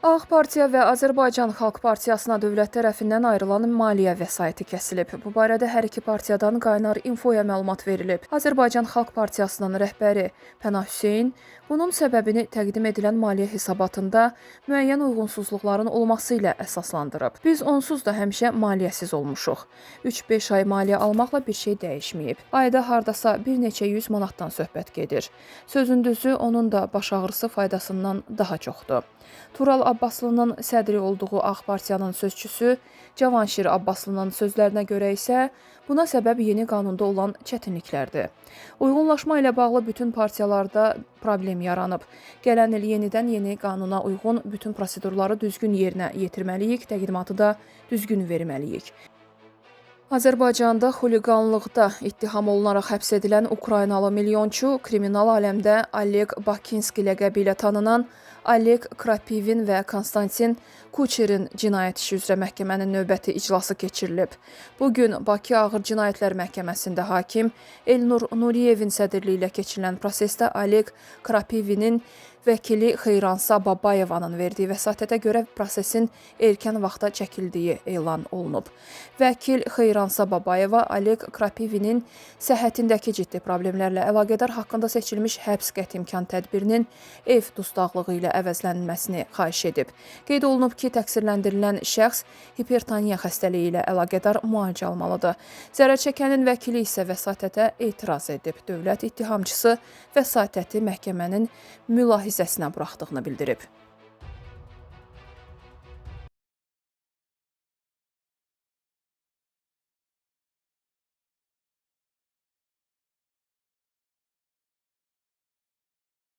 Ağ Partiya və Azərbaycan Xalq Partiyasına dövlət tərəfindən ayrılan maliyyə vəsaiti kəsilib. Bu barədə hər iki partiyadan qaynar infoya məlumat verilib. Azərbaycan Xalq Partiyasının rəhbəri Pənah Hüseyn bunun səbəbini təqdim edilən maliyyə hesabatında müəyyən uyğunsuzluqların olması ilə əsaslandırıb. Biz onsuz da həmişə maliyyəsiz olmuşuq. 3-5 ay maliyyə almaqla bir şey dəyişməyib. Ayda hardasa bir neçə 100 manatdan söhbət gedir. Sözün düzü, onun da baş ağrısı faydasından daha çoxdur. Tural Abbaslı'nın sədri olduğu Ağ Partiyanın sözçüsü Cavanşir Abbaslı'nın sözlərinə görə isə buna səbəb yeni qanunda olan çətinliklərdir. Uyğunlaşma ilə bağlı bütün partiyalarda problem yaranıb. Gələn il yenidən yeni qanuna uyğun bütün prosedurları düzgün yerinə yetirməliyik, təqdimatı da düzgün verməliyik. Azərbaycanda xuliqanlıqda ittiham olunaraq həbs edilən Ukraynalı milyonçu, kriminal aləmdə Oleg Bakinski ləqəbi ilə tanınan Oleg Krapivin və Konstantin Kucherin cinayət işi üzrə məhkəmənin növbəti iclası keçirilib. Bugün Bakı Ağır Cinayətlər Məhkəməsində hakim Elnur Nuriyevin sədrliyi ilə keçirilən prosesdə Oleg Krapivinin vəkili Xeyransa Babayevanın verdiyi vəsatətə görə prosesin erkən vaxta çəkildiyi elan olunub. Vəkil Xeyransa Babayeva Oleg Krapivinin səhhətindəki ciddi problemlərlə əlaqədar haqqında seçilmiş həbs qəti imkan tədbirinin ev dustaqlığı ilə əvəzlənilməsini xahiş edib. Qeyd olunub ki, təqsirləndirilən şəxs hipertoniya xəstəliyi ilə əlaqədar müalicə almalıdır. Zərər çəkənin vəkili isə vəsatətə etiraz edib. Dövlət ittihamçısı vəsatəti məhkəmənin mülahizəsinə buraxdığını bildirib.